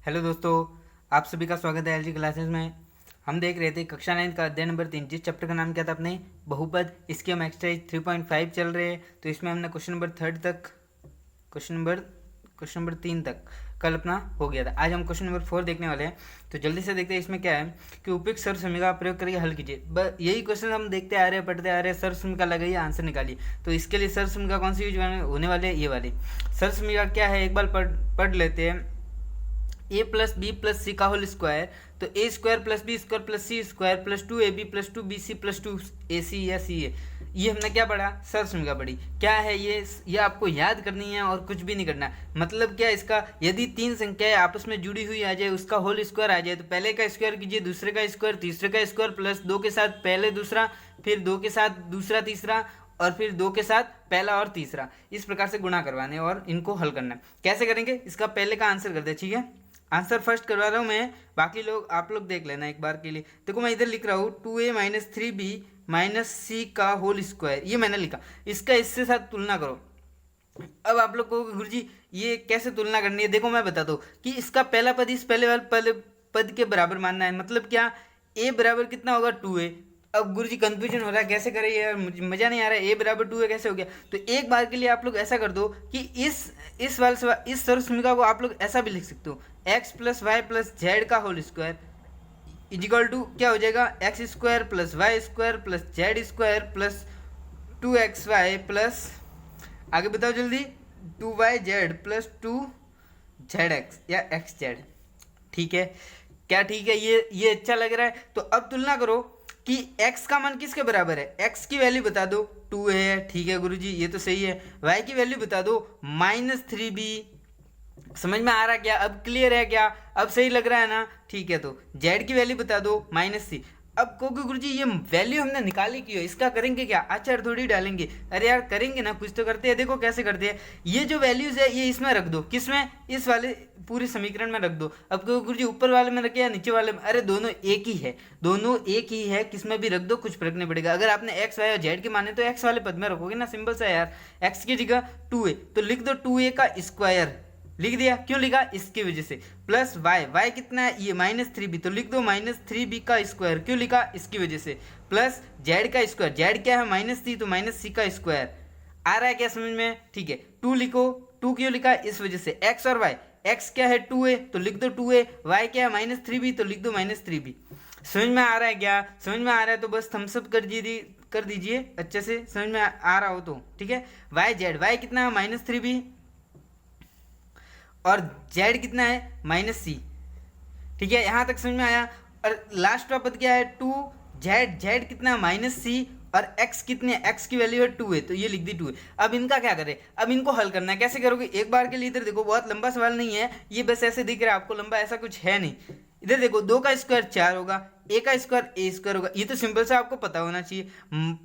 Hello दोस्तों, आप सभी का स्वागत है एलजी क्लासेस में। हम देख रहे थे कक्षा 9 का अध्याय नंबर 3, जिस चैप्टर का नाम क्या था अपने बहुपद। इसकी हम एक्सरसाइज 3.5 चल रहे हैं। तो इसमें हमने क्वेश्चन नंबर 3 तक कल अपना हो गया था। आज हम क्वेश्चन नंबर 4 देखने वाले हैं। तो जल्दी से देखते हैं इसमें क्या है कि उपयुक्त सर्व समीकरण का प्रयोग करके हल कीजिए। यही क्वेश्चन हम देखते आ रहे हैं, पढ़ते आ रहे हैं। सर्व समीकरण लगाइए, आंसर निकालिए। तो इसके लिए सर्व समीकरण कौन सी यूज होने वाले हैं? ये वाली सर्व समीकरण क्या है, एक बार पढ़ लेते हैं। A plus B plus C का होल स्क्वायर, तो A square plus B square plus C square plus 2ab plus 2bc plus 2ac या सी ए। ये हमने क्या पढ़ा? सर्व समीकरण पढ़ी। क्या है ये आपको याद करनी है और कुछ भी नहीं करना। मतलब क्या इसका, यदि तीन संख्याएं आपस में जुड़ी हुई आ जाए, उसका होल स्क्वायर आ जाए, तो पहले का स्क्वायर कीजिए, दूसरे का स्क्वायर, तीसरे का स्क्वायर, प्लस दो के साथ पहले दूसरा, फिर दो के साथ दूसरा तीसरा, और फिर दो के साथ पहला और तीसरा। इस प्रकार से गुणा करवाने और इनको हल करना है। कैसे करेंगे इसका पहले का आंसर करते हैं, ठीक है। आंसर फर्स्ट करवा रहा हूँ मैं, बाकी लोग आप लोग देख लेना एक बार के लिए। देखो मैं इधर लिख रहा हूँ 2a माइनस 3b माइनस सी का होल स्क्वायर, ये मैंने लिखा। इसका इससे साथ तुलना करो। अब आप लोग कहोगे गुरुजी ये कैसे तुलना करनी है? देखो मैं बताता हूँ कि इसका पहला पद इस पहले पद के बराबर मानना है। मतलब क्या, a बराबर कितना होगा? 2a। अब गुरुजी कंफ्यूजन हो रहा है, कैसे करें यार, मुझे मजा नहीं आ रहा है। a बराबर 2a कैसे हो गया? तो एक बार के लिए आप लोग ऐसा कर दो कि इस सर्व समीकरण को आप लोग ऐसा भी लिख सकते हो, x plus Y plus Z का होल स्क्वायर इजिकल टू क्या हो जाएगा? X square plus Y square plus Z square plus 2xy plus, आगे बताओ जल्दी, 2yz प्लस 2zx या xz। ठीक है क्या? ठीक है, ये अच्छा लग रहा है। तो अब तुलना करो कि x का मान किसके बराबर है। x की वैल्यू बता दो, 2 है। ठीक है गुरुजी, ये तो सही है। y की वैल्यू बता दो, -3b। समझ में आ रहा क्या? अब क्लियर है क्या? अब सही लग रहा है ना? ठीक है। तो z की वैल्यू बता दो, -c। अब कहोगे गुरुजी ये वैल्यू हमने निकाली क्यों? इसका करेंगे क्या? आचार थोड़ी डालेंगे। अरे यार करेंगे ना, कुछ तो करते हैं। देखो कैसे करते हैं। ये जो वैल्यूज है ये इसमें रख दो। किसमें? इस वाले पूरे समीकरण में रख दो। अब कहो गुरुजी ऊपर वाले में रखे या नीचे वाले में? अरे दोनों एक ही है, दोनों एक ही है, किसमें भी रख दो, कुछ फर्क नहीं पड़ेगा। अगर आपने एक्स वाई और जेड के माने तो एक्स वाले पद में रखोगे ना, सिंपल सा यार। एक्स की जगह 2a, तो लिख दो 2a का स्क्वायर। लिख दिया। क्यों लिखा? इसकी वजह से। प्लस वाई कितना है? ये -3b, तो लिख दो -3b का स्क्वायर। क्यों लिखा? इसकी वजह से। प्लस जेड का स्क्वायर, जेड क्या है? -c, तो -c का स्क्वायर। आ रहा है क्या समझ में? ठीक है। 2 लिखो। 2 क्यों लिखा? इस वजह से। एक्स और वाई, एक्स क्या है? 2a, तो लिख दो 2a। वाई क्या है? -3b, तो लिख दो -3b। समझ में आ रहा है क्या? समझ में आ रहा है तो बस थम्सअप कर दीजिए अच्छे से, समझ में आ रहा हो तो। ठीक है। वाई कितना है? -3b, और z कितना है? -c। ठीक है, यहां तक समझ में आया। और लास्ट का पद क्या है? 2z कितना है? -c, और x कितने? x की वैल्यू है 2a, तो ये लिख दी 2a। अब इनका क्या करें? अब इनको हल करना है। कैसे करोगे? एक बार के लिए इधर देखो, बहुत लंबा सवाल नहीं है ये, बस ऐसे दिख रहा है आपको लंबा, ऐसा कुछ है नहीं। इधर देखो, 2 का स्क्वायर 4 होगा, a का स्क्वायर a स्क्वायर होगा, ये तो सिंपल सा आपको पता होना चाहिए।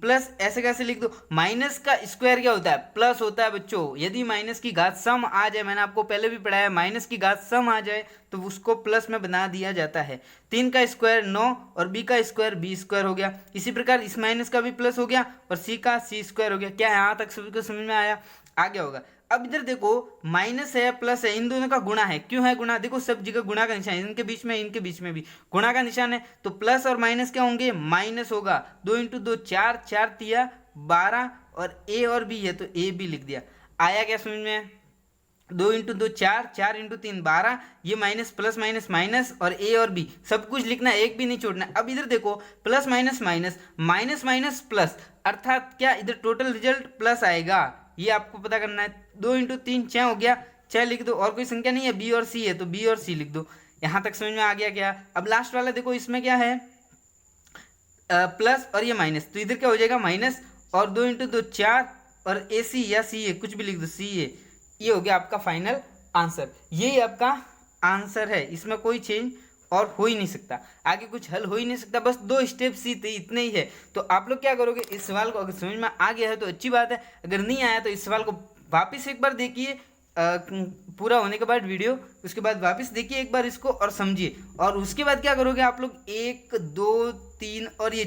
प्लस ऐसे कैसे लिख दो? माइनस का स्क्वायर क्या होता है? प्लस होता है बच्चों। यदि माइनस की घात सम आ जाए, मैंने आपको पहले भी पढ़ाया, माइनस की घात सम आ जाए तो उसको प्लस में बना दिया जाता है। 3 का स्क्वायर 9, और b का स्क्वायर b स्क्वायर हो गया। इसी प्रकार इस माइनस का भी प्लस हो गया, और c का c स्क्वायर हो गया। क्या यहाँ तक सभी को समझ में आया? आ गया होगा। अब इधर देखो, माइनस है प्लस है, इन दोनों का गुणा है। क्यों है गुणा? देखो सब जगह गुणा का निशान है, इनके बीच में भी गुणा का निशान है। तो प्लस और माइनस क्या होंगे? माइनस होगा। 2 × 2 4, 4 तिया 12, और a और b है तो a भी लिख दिया। आया क्या समझ में? 2 × 2 4, 4 × 3 12, ये माइनस प्लस माइनस माइनस, और a और b सब कुछ लिखना है, एक भी नहीं छोड़ना। अब इधर देखो, plus minus minus, minus minus plus, अर्थात क्या इधर टोटल रिजल्ट प्लस आएगा, ये आपको पता करना है। 2 × 3 6 हो गया, 6 लिख दो। और कोई संख्या नहीं है, b और c है तो b और c लिख दो। यहां तक समझ में आ गया क्या? अब लास्ट वाला देखो, इसमें क्या है? प्लस और ये माइनस, तो इधर क्या हो जाएगा? माइनस, और 2 × 2 4, और ए सी या सी ए कुछ भी लिख दो, सी ए। ये हो गया आपका फाइनल आंसर। यही आपका आंसर है, इसमें कोई चेंज और हो ही नहीं सकता, आगे कुछ हल हो ही नहीं सकता। बस 2 स्टेप सी थे, इतने ही है। तो आप लोग क्या करोगे? इस सवाल को अगर समझ में आ गया है तो अच्छी बात है, अगर नहीं आया तो इस सवाल को वापिस एक बार देखिए, पूरा होने के बाद वीडियो, उसके बाद वापस देखिए एक बार इसको और समझिए। और उसके बाद क्या करोगे आप लोग? 1 2 3 और ये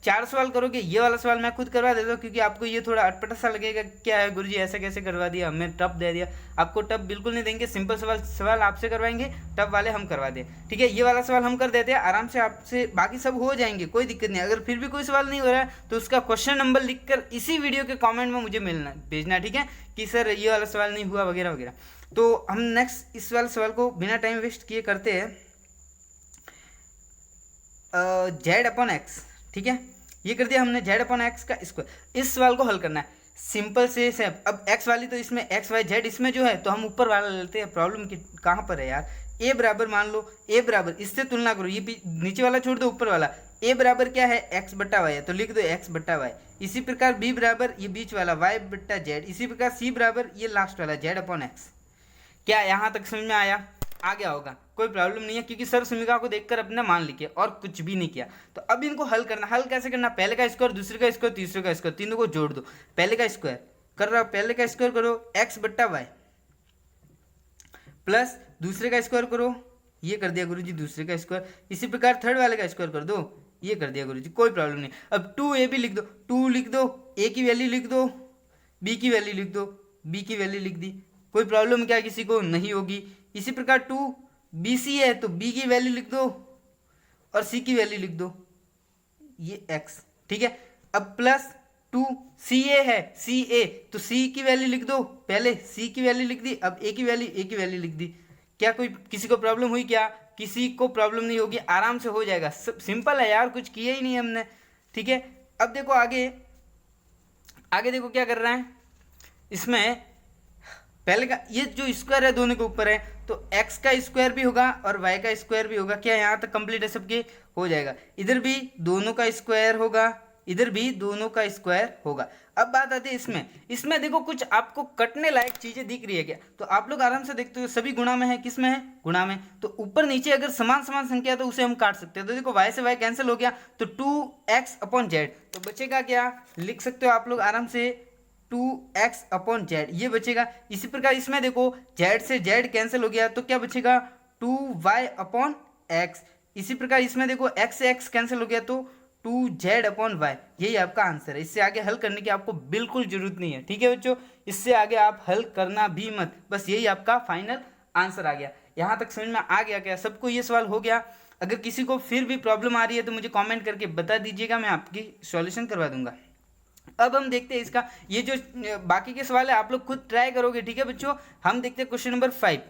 4 सवाल करोगे। ये वाला सवाल मैं खुद करवा देता हूँ क्योंकि आपको ये थोड़ा अटपटा सा लगेगा, क्या है गुरुजी ऐसा कैसे करवा दिया, हमें टफ दे दिया। आपको टफ बिल्कुल नहीं देंगे, सिंपल सवाल आपसे करवाएंगे, टफ वाले हम करवा दें, ठीक है। ये वाला सवाल हम कर देते हैं आराम से आपसे, बाकी सब हो जाएंगे, कोई दिक्कत नहीं। अगर फिर भी कोई सवाल नहीं हो रहा है तो उसका क्वेश्चन नंबर लिखकर इसी वीडियो के कॉमेंट में मुझे भेजना, ठीक है, कि सर ये वाला सवाल नहीं हुआ वगैरह वगैरह। तो हम नेक्स्ट इस वाले सवाल को बिना टाइम वेस्ट किए करते हैं। z/x, ठीक है, ये कर दिया हमने, z/x का स्क्वायर। इस सवाल को हल करना है सिंपल से सेम। अब x वाली तो इसमें x y z इसमें जो है, तो हम ऊपर वाला लेते हैं। प्रॉब्लम की कहाँ पर है यार, a बराबर मान लो, a बराबर, इससे तुलना करो, ये नीचे वाला छोड़ दो, ऊपर वाला। a बराबर क्या है, x/y है, तो लिख दो x/y। इसी प्रकार b बराबर ये बीच वाला y/z। इसी प्रकार c बराबर ये लास्ट वाला z/x। क्या यहाँ तक समझ में आया? आ गया होगा, कोई प्रॉब्लम नहीं है, क्योंकि सर समीकरण को देखकर अपना मान लिखे और कुछ भी नहीं किया। तो अब इनको हल करना, हल कैसे करना, पहले का स्क्वायर, दूसरे का स्क्वायर, तीसरे का स्क्वायर, तीनों को जोड़ दो। पहले का स्क्वायर कर रहा हूं, पहले का स्क्वायर करो x/y प्लस दूसरे का स्क्वायर करो, ये कर दिया गुरुजी दूसरे का स्क्वायर। इसी प्रकार थर्ड वाले का स्क्वायर कर दो, ये कर दिया गुरुजी, कोई प्रॉब्लम नहीं। अब 2ab लिख दो, 2 लिख दो, a की वैल्यू लिख दो, b की वैल्यू लिख दो, b की वैल्यू लिख दी, कोई प्रॉब्लम क्या किसी को नहीं होगी। इसी प्रकार 2bc है तो b की वैल्यू लिख दो और c की वैल्यू लिख दो, ये x, ठीक है। अब प्लस 2ca है, ca तो c की वैल्यू लिख दो, पहले c की वैल्यू लिख दी, अब a की वैल्यू लिख दी। क्या कोई किसी को प्रॉब्लम हुई क्या? किसी को प्रॉब्लम नहीं होगी, आराम से हो जाएगा, सब सिंपल है यार, कुछ किया ही नहीं हमने, ठीक है। अब देखो आगे, आगे देखो क्या कर रहा है इसमें। पहले का ये जो स्क्वायर है दोनों के ऊपर है, तो x का स्क्वायर भी होगा और y का स्क्वायर भी होगा। क्या यहाँ तक कंप्लीट है सबके? हो जाएगा। इधर भी दोनों का स्क्वायर होगा, इधर भी दोनों का स्क्वायर होगा। अब बात आती है इसमें देखो कुछ आपको कटने लायक चीजें दिख रही है क्या? तो आप लोग आराम से देखते हो, सभी गुणा में है, किस में है? गुणा में। तो ऊपर नीचे अगर समान समान संख्या है तो उसे हम काट सकते हैं। तो देखो y से y कैंसिल हो गया, तो 2x/z, तो बचेगा क्या, लिख सकते हो आप लोग आराम से 2x/z, ये बचेगा। इसी प्रकार इसमें देखो z से z कैंसिल हो गया, तो क्या बचेगा 2y/x। इसी प्रकार इसमें देखो x से x कैंसिल हो गया, तो 2z/y। यही आपका आंसर है। इससे आगे हल करने की आपको बिल्कुल जरूरत नहीं है, ठीक है बच्चों, इससे आगे आप हल करना भी मत, बस यही आपका फाइनल आंसर आ गया। यहाँ तक समझ में आ गया क्या? सबको ये सवाल हो गया? अगर किसी को फिर भी प्रॉब्लम आ रही है तो मुझे कॉमेंट करके बता दीजिएगा, मैं आपकी सॉल्यूशन करवा दूंगा। अब हम देखते हैं इसका, ये जो बाकी के सवाल है आप लोग खुद ट्राई करोगे, ठीक है बच्चों। हम देखते हैं क्वेश्चन नंबर 5।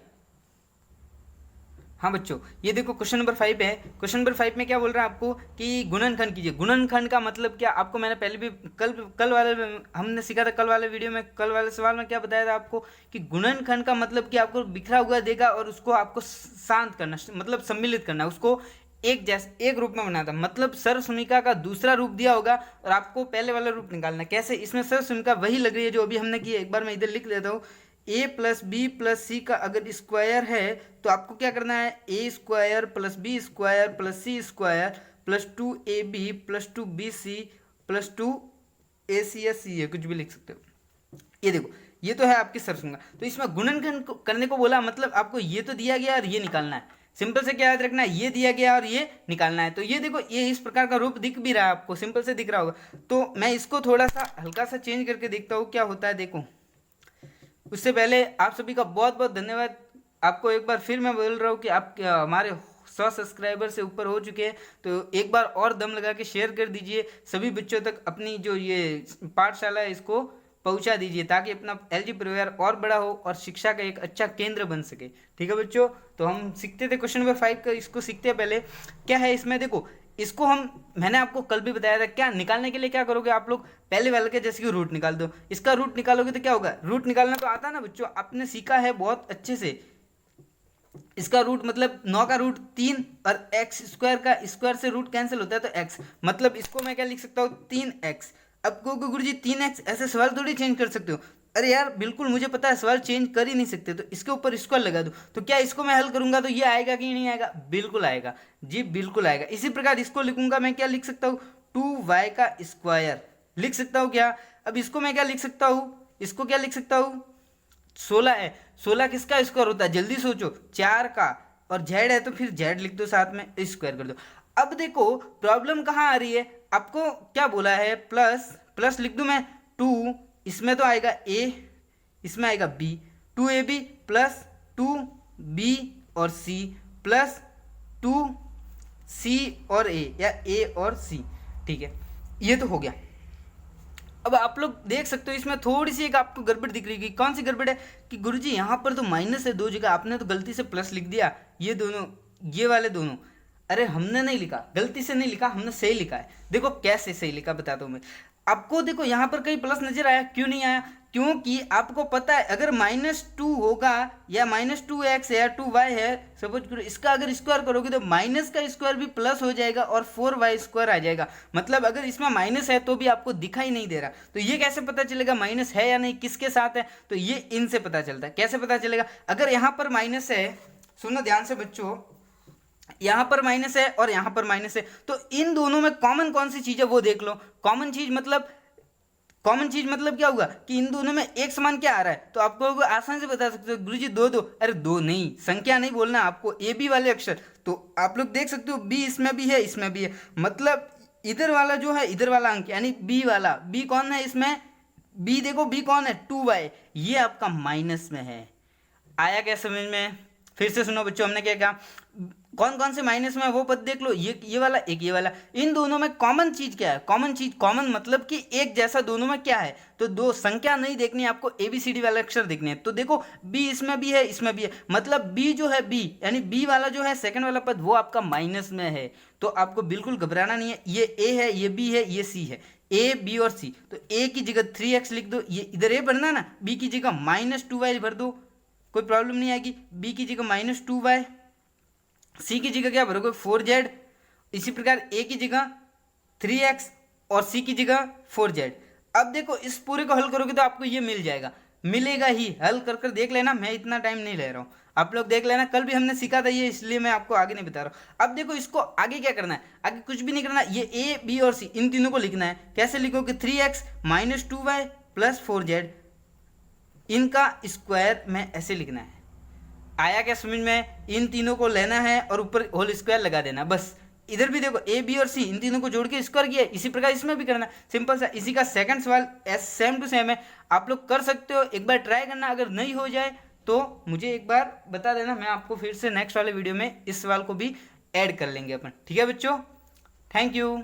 हाँ बच्चों, ये देखो क्वेश्चन नंबर 5 है। क्वेश्चन नंबर 5 में क्या बोल रहा है आपको कि गुणनखंड कीजिए। गुणनखंड का मतलब क्या, आपको मैंने पहले भी कल वाले हमने सीखा था, कल वाले वीडियो में, कल वाले सवाल में क्या बताया था आपको कि गुणनखंड का मतलब कि आपको बिखरा हुआ देगा और उसको आपको शांत करना, मतलब सम्मिलित करना, उसको एक रूप में बनाता, मतलब सर्व समीकरण का दूसरा रूप दिया होगा और आपको पहले वाला रूप निकालना। कैसे? इसमें सर्व समीकरण वही लग रही है जो अभी हमने की है। एक बार मैं इधर लिख देता हूँ, a + b + c का अगर स्क्वायर है तो आपको क्या करना है, a² + b² + c² + 2ab + 2bc + 2ac या c है, कुछ भी लिख सकते हो। ये देखो, ये तो है आपकी सर्व समीकरण। तो इसमें गुणनखंड करने को बोला, मतलब आपको ये तो दिया गया और ये निकालना है। सिंपल से क्या याद रखना है, ये दिया गया और ये निकालना है। तो ये देखो, ये इस प्रकार का रूप दिख भी रहा है आपको, सिंपल से दिख रहा होगा। तो मैं इसको थोड़ा सा हल्का सा चेंज करके देखता हूँ क्या होता है, देखो। उससे पहले आप सभी का बहुत बहुत धन्यवाद। आपको एक बार फिर मैं बोल रहा हूँ कि आप हमारे 100 सब्सक्राइबर से ऊपर हो चुके हैं, तो एक बार और दम लगा के शेयर कर दीजिए सभी बच्चों तक, अपनी जो ये पाठशाला है इसको पहुंचा दीजिए, ताकि अपना एलजी परिवार और बड़ा हो और शिक्षा का एक अच्छा केंद्र बन सके, ठीक है बच्चों। तो हम सीखते थे क्वेश्चन नंबर 5 का, इसको सीखते हैं। पहले क्या है इसमें, देखो इसको मैंने आपको कल भी बताया था, क्या निकालने के लिए क्या करोगे आप लोग, पहले वाले के जैसे कि रूट निकाल दो। इसका रूट निकालोगे तो क्या होगा, रूट निकालना तो आता ना बच्चों, आपने सीखा है बहुत अच्छे से। इसका रूट मतलब 9 का रूट 3 और x² का स्क्वायर से रूट कैंसिल होता है, तो x मतलब इसको मैं क्या लिख सकता हूँ, 3x। अब को गुरुजी 3x, ऐसे सवाल थोड़ी चेंज कर सकते हो। अरे यार बिल्कुल मुझे पता है, सवाल चेंज कर ही नहीं सकते, तो इसके ऊपर स्क्वायर लगा दो। तो क्या इसको मैं हल करूंगा तो ये आएगा कि नहीं आएगा? बिल्कुल आएगा जी, बिल्कुल आएगा। इसी प्रकार इसको लिखूंगा मैं, क्या लिख सकता हूँ, 2y² लिख सकता हूँ क्या। अब इसको मैं क्या लिख सकता हूँ, इसको क्या लिख सकता हूँ, 16 है। 16 किसका स्क्वायर होता है, जल्दी सोचो, 4 का, और z है तो फिर z लिख दो साथ में, स्क्वायर कर दो। अब देखो प्रॉब्लम कहाँ आ रही है, आपको क्या बोला है, प्लस प्लस लिख दूं मैं 2, इसमें तो आएगा a, इसमें आएगा b, 2ab प्लस 2b और c प्लस 2c और a या a और c। ठीक है, ये तो हो गया। अब आप लोग देख सकते हो इसमें थोड़ी सी एक आपको गड़बड़ दिख रही है। कौन सी गड़बड़ है कि गुरुजी यहाँ पर तो माइनस है 2 जगह, आपने तो गलती से प्लस लिख दिया, ये दोनों, ये वाले दोनों। अरे हमने नहीं लिखा, गलती से नहीं लिखा, हमने सही लिखा है। देखो कैसे सही लिखा बताता हूँ मैं आपको। देखो यहाँ पर कहीं प्लस नजर आया, क्यों नहीं आया? क्योंकि आपको पता है अगर -2 होगा या -2x है या 2y है, सपोज करो इसका अगर स्क्वायर करोगे तो माइनस का स्क्वायर भी प्लस हो जाएगा और 4y² आ जाएगा। मतलब अगर इसमें माइनस है तो भी आपको दिखाई नहीं दे रहा, तो ये कैसे पता चलेगा माइनस है या नहीं, किसके साथ है? तो ये इनसे पता चलता है। कैसे पता चलेगा? अगर यहाँ पर माइनस है, सुनो ध्यान से बच्चों, यहां पर माइनस है और यहां पर माइनस है, तो इन दोनों में कॉमन कौन सी चीज है वो देख लो। कॉमन चीज मतलब क्या होगा कि इन दोनों में एक समान क्या आ रहा है, तो आपको आसानी से बता सकते हो गुरुजी 2 अरे 2 नहीं, संख्या नहीं बोलना आपको, ए बी वाले अक्षर। तो आप लोग देख सकते हो बी इसमें भी है, इसमें भी है, मतलब इधर वाला जो है, इधर वाला अंक यानी बी वाला, बी कौन है इसमें? बी देखो, बी कौन है? 2y, ये आपका माइनस में है। आया क्या समझ में? फिर से सुनो बच्चों, हमने क्या कहा, कौन कौन से माइनस में है वो पद देख लो, ये वाला, एक ये वाला। इन दोनों में कॉमन चीज क्या है? कॉमन मतलब कि एक जैसा दोनों में क्या है? तो दो संख्या नहीं देखनी, आपको ABCD वाले अक्षर देखने हैं। तो देखो b इसमें भी है, इसमें भी है, मतलब b जो है, b यानी b वाला जो है सेकंड वाला पद वो आपका माइनस में है। तो आपको बिल्कुल घबराना नहीं है, ये a है, ये b है, ये c है, a b और c। तो a की जगह 3x लिख दो, ये इधर a भरना ना, b की जगह -2y भर दो, कोई प्रॉब्लम नहीं आएगी। b की जगह -2y, c की जगह क्या भरोगे? 4z। इसी प्रकार a की जगह 3x और c की जगह 4z। अब देखो इस पूरे को हल करोगे तो आपको ये मिल जाएगा, मिलेगा ही। हल कर कर देख लेना, मैं इतना टाइम नहीं ले रहा हूँ, आप लोग देख लेना, कल भी हमने सीखा था ये, इसलिए मैं आपको आगे नहीं बता रहा हूँ। अब देखो इसको आगे क्या करना है, आगे कुछ भी नहीं करना, ये a b और c इन तीनों को लिखना है। कैसे लिखोगे? 3x -2y प्लस 4z, इनका स्क्वायर में ऐसे लिखना है। आया क्या समझ में? इन तीनों को लेना है और ऊपर होल स्क्वायर लगा देना, बस। इधर भी देखो a b और c इन तीनों को जोड़ के स्क्वायर किया, इसी प्रकार इसमें भी करना, सिंपल सा। इसी का सेकंड सवाल सेम टू सेम है, आप लोग कर सकते हो, एक बार ट्राई करना। अगर नहीं हो जाए तो मुझे एक बार बता देना, मैं आपको फिर से नेक्स्ट वाले वीडियो में इस सवाल को भी ऐड कर लेंगे अपन। ठीक है बच्चों, थैंक यू।